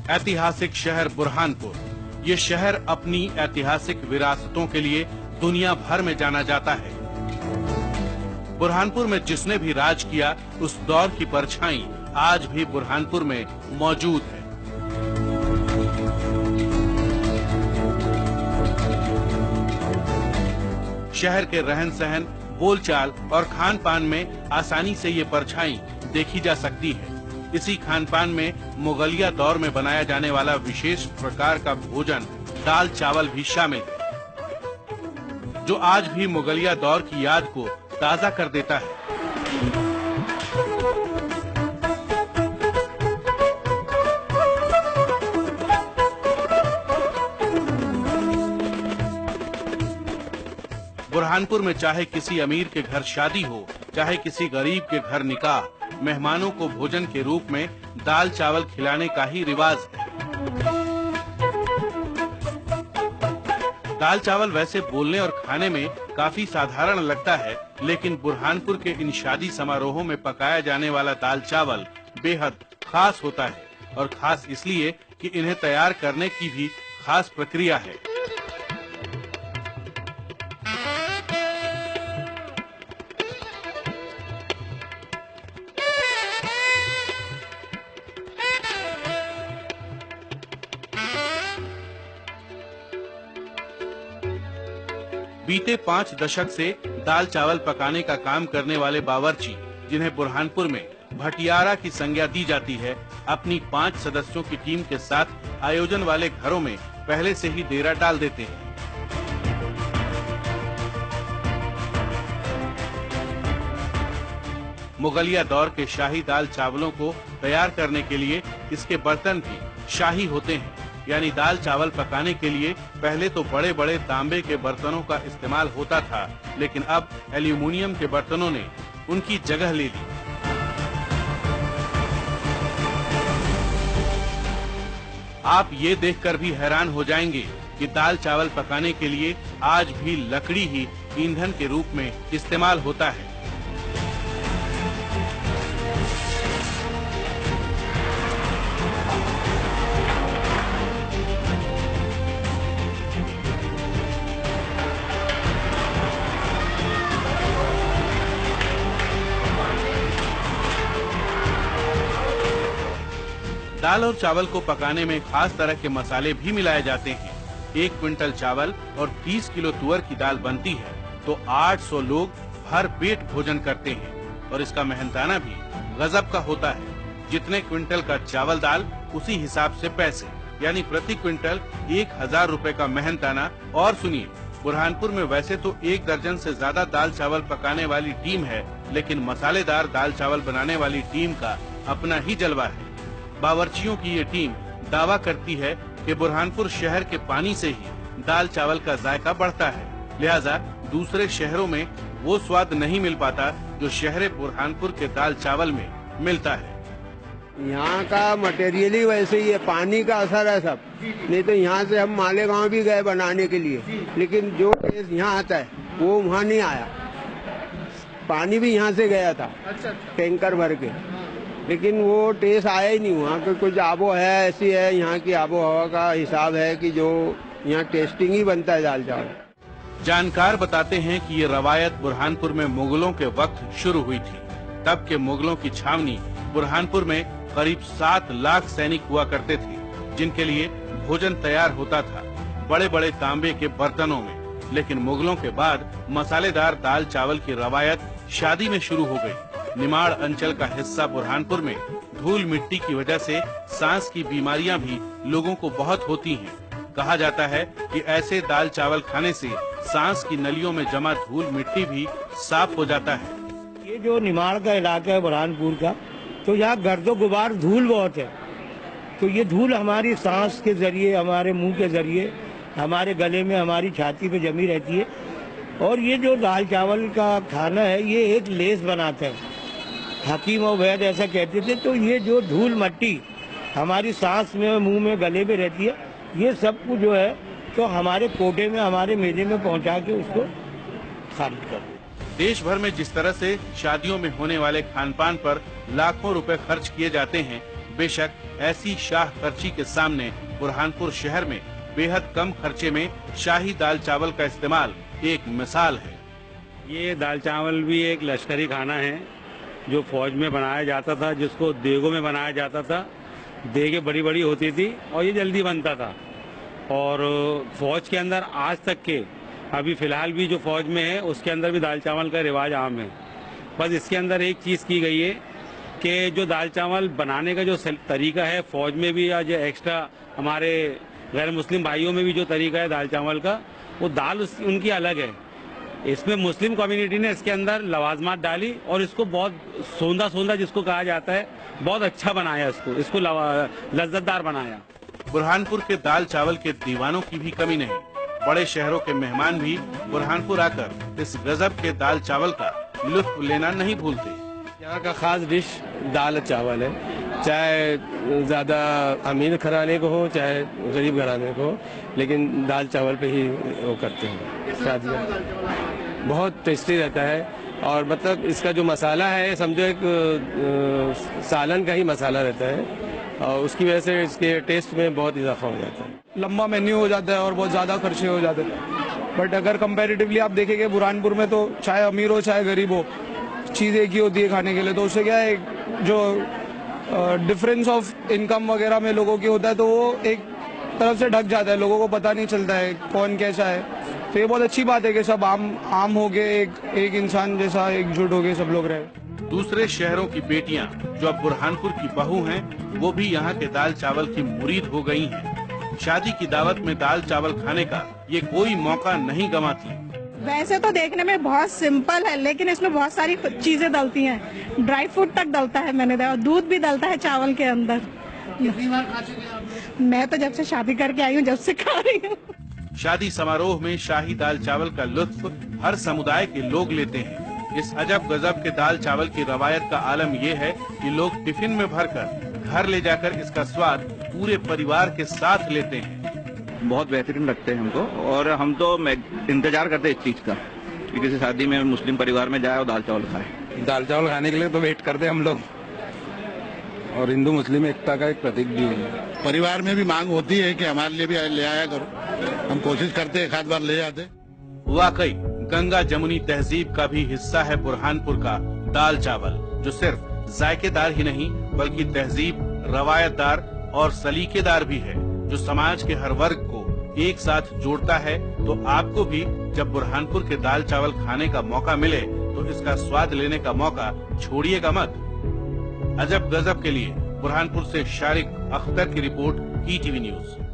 ऐतिहासिक शहर बुरहानपुर। ये शहर अपनी ऐतिहासिक विरासतों के लिए दुनिया भर में जाना जाता है। बुरहानपुर में जिसने भी राज किया उस दौर की परछाई आज भी बुरहानपुर में मौजूद है। शहर के रहन सहन, बोलचाल और खान पान में आसानी से ये परछाई देखी जा सकती है। इसी खान पान में मुगलिया दौर में बनाया जाने वाला विशेष प्रकार का भोजन दाल चावल भी शामिल है, जो आज भी मुगलिया दौर की याद को ताजा कर देता है। बुरहानपुर में चाहे किसी अमीर के घर शादी हो, चाहे किसी गरीब के घर निकाह, मेहमानों को भोजन के रूप में दाल चावल खिलाने का ही रिवाज है। दाल चावल वैसे बोलने और खाने में काफी साधारण लगता है, लेकिन बुरहानपुर के इन शादी समारोहों में पकाया जाने वाला दाल चावल बेहद खास होता है, और खास इसलिए कि इन्हें तैयार करने की भी खास प्रक्रिया है। बीते 5 दशक से दाल चावल पकाने का काम करने वाले बावर्ची, जिन्हें बुरहानपुर में भटियारा की संज्ञा दी जाती है, अपनी 5 सदस्यों की टीम के साथ आयोजन वाले घरों में पहले से ही डेरा डाल देते हैं। मुगलिया दौर के शाही दाल चावलों को तैयार करने के लिए इसके बर्तन भी शाही होते हैं, यानी दाल चावल पकाने के लिए पहले तो बड़े बड़े तांबे के बर्तनों का इस्तेमाल होता था, लेकिन अब एल्यूमिनियम के बर्तनों ने उनकी जगह ले ली। आप ये देखकर भी हैरान हो जाएंगे कि दाल चावल पकाने के लिए आज भी लकड़ी ही ईंधन के रूप में इस्तेमाल होता है। दाल और चावल को पकाने में खास तरह के मसाले भी मिलाए जाते हैं। 1 क्विंटल चावल और 30 किलो तुअर की दाल बनती है तो 800 लोग भर पेट भोजन करते हैं, और इसका मेहनताना भी गजब का होता है। जितने क्विंटल का चावल दाल उसी हिसाब से पैसे, यानी प्रति क्विंटल 1000 रुपए का मेहनताना। और सुनिए, बुरहानपुर में वैसे तो 1 दर्जन से ज्यादा दाल चावल पकाने वाली टीम है, लेकिन मसालेदार दाल चावल बनाने वाली टीम का अपना ही जलवा है। बावर्चियों की ये टीम दावा करती है कि बुरहानपुर शहर के पानी से ही दाल चावल का जायका बढ़ता है, लिहाजा दूसरे शहरों में वो स्वाद नहीं मिल पाता जो शहर बुरहानपुर के दाल चावल में मिलता है। यहाँ का मटेरियल ही वैसे ही है, पानी का असर है सब। नहीं तो यहाँ से हम मालेगांव भी गए बनाने के लिए, लेकिन जो टेस्ट यहाँ आता है वो वहाँ नहीं आया। पानी भी यहाँ से गया था टैंकर भर के, लेकिन वो टेस्ट आया ही नहीं। वहाँ का कुछ आबो है ऐसी है, यहाँ की आबो हवा का हिसाब है कि जो यहाँ टेस्टिंग ही बनता है दाल चावल। जानकार बताते हैं कि ये रवायत बुरहानपुर में मुगलों के वक्त शुरू हुई थी। तब के मुगलों की छावनी बुरहानपुर में करीब 7 लाख सैनिक हुआ करते थे, जिनके लिए भोजन तैयार होता था बड़े बड़े तांबे के बर्तनों में। लेकिन मुगलों के बाद मसालेदार दाल चावल की रवायत शादी में शुरू हो गई। निमाड़ अंचल का हिस्सा बुरहानपुर में धूल मिट्टी की वजह से सांस की बीमारियां भी लोगों को बहुत होती हैं। कहा जाता है कि ऐसे दाल चावल खाने से सांस की नलियों में जमा धूल मिट्टी भी साफ हो जाता है। ये जो निमाड़ का इलाका है बुरहानपुर का, तो यहाँ गर्दो गुबार धूल बहुत है। तो ये धूल हमारी सांस के जरिए, हमारे मुंह के जरिए, हमारे गले में, हमारी छाती पे जमी रहती है। और ये जो दाल चावल का खाना है, ये एक लेस बनाते हैं। हकीम और वैद्य ऐसा कहते थे। तो ये जो धूल मट्टी हमारी सांस में, मुंह में, गले में रहती है, ये सब कुछ जो है तो हमारे कोटे में, हमारे मेजे में पहुंचा के उसको खारिज कर देते। देश भर में जिस तरह से शादियों में होने वाले खान पान पर लाखों रुपए खर्च किए जाते हैं, बेशक ऐसी शाह खर्ची के सामने बुरहानपुर शहर में बेहद कम खर्चे में शाही दाल चावल का इस्तेमाल एक मिसाल है। ये दाल चावल भी एक लश्करी खाना है जो फौज में बनाया जाता था, जिसको देगों में बनाया जाता था। देगे बड़ी बड़ी होती थी और ये जल्दी बनता था। और फौज के अंदर आज तक के अभी फिलहाल भी जो फौज में है उसके अंदर भी दाल चावल का रिवाज आम है। बस इसके अंदर एक चीज़ की गई है कि जो दाल चावल बनाने का जो तरीका है फौज में भी, या जो एक्स्ट्रा हमारे गैर मुस्लिम भाइयों में भी जो तरीका है दाल चावल का, वो दाल उनकी अलग है। इसमें मुस्लिम कम्युनिटी ने इसके अंदर लवाजमात डाली और इसको बहुत सोंधा सोंधा जिसको कहा जाता है, बहुत अच्छा बनाया, इसको लज्जतदार बनाया। बुरहानपुर के दाल चावल के दीवानों की भी कमी नहीं। बड़े शहरों के मेहमान भी बुरहानपुर आकर इस गजब के दाल चावल का लुत्फ लेना नहीं भूलते। यहाँ का खास डिश दाल चावल है, चाहे ज्यादा अमीर घराने को हो चाहे गरीब घराने को हो, लेकिन दाल चावल पे ही वो करते हैं शादियाँ। बहुत टेस्टी रहता है और मतलब इसका जो मसाला है समझो एक सालन का ही मसाला रहता है और उसकी वजह से इसके टेस्ट में बहुत इजाफा हो जाता है। लंबा मेन्यू हो जाता है और बहुत ज़्यादा खर्चे हो जाते हैं, बट अगर कंपैरेटिवली आप देखेंगे बुरहानपुर में तो चाहे अमीर हो चाहे गरीब हो, चीज़ एक ही होती है खाने के लिए। तो उससे क्या है, जो डिफरेंस ऑफ इनकम वगैरह में लोगों की होता है तो वो एक तरफ से ढक जाता है, लोगों को पता नहीं चलता है कौन कैसा है। तो ये बहुत अच्छी बात है कि सब आम हो गए, एक इंसान जैसा एकजुट हो गए सब लोग रहे। दूसरे शहरों की बेटियां जो अब बुरहानपुर की बहू हैं, वो भी यहाँ के दाल चावल की मुरीद हो गई हैं। शादी की दावत में दाल चावल खाने का ये कोई मौका नहीं गंवाती। वैसे तो देखने में बहुत सिंपल है, लेकिन इसमें बहुत सारी चीजें डलती हैं। ड्राई फ्रूट तक डलता है, मैंने देखा, दूध भी डलता है चावल के अंदर। कितनी बार खा चुके आप? मैं तो जब से शादी करके आई हूँ जब से खा रही हूँ। शादी समारोह में शाही दाल चावल का लुत्फ हर समुदाय के लोग लेते हैं। इस अजब गजब के दाल चावल की रवायत का आलम ये है कि लोग टिफिन में भरकर घर ले जाकर इसका स्वाद पूरे परिवार के साथ लेते हैं। बहुत बेहतरीन लगते हैं हमको, और हम तो इंतजार करते हैं इस चीज का कि किसी शादी में मुस्लिम परिवार में जाए और दाल चावल खाए। दाल चावल खाने के लिए तो वेट करते हैं हम लोग, और हिंदू मुस्लिम एकता का एक प्रतीक भी है। परिवार में भी मांग होती है कि हमारे लिए भी ले आया करो, हम कोशिश करते हैं, एक आध बार ले आते। वाकई गंगा जमुनी तहजीब का भी हिस्सा है बुरहानपुर का दाल चावल, जो सिर्फ जायकेदार ही नहीं बल्कि तहजीब, रवायतदार और सलीकेदार भी है, जो समाज के हर वर्ग को एक साथ जोड़ता है। तो आपको भी जब बुरहानपुर के दाल चावल खाने का मौका मिले तो इसका स्वाद लेने का मौका छोड़िएगा मत। अजब गजब के लिए बुरहानपुर से शारिक अख्तर की रिपोर्ट, ETV न्यूज।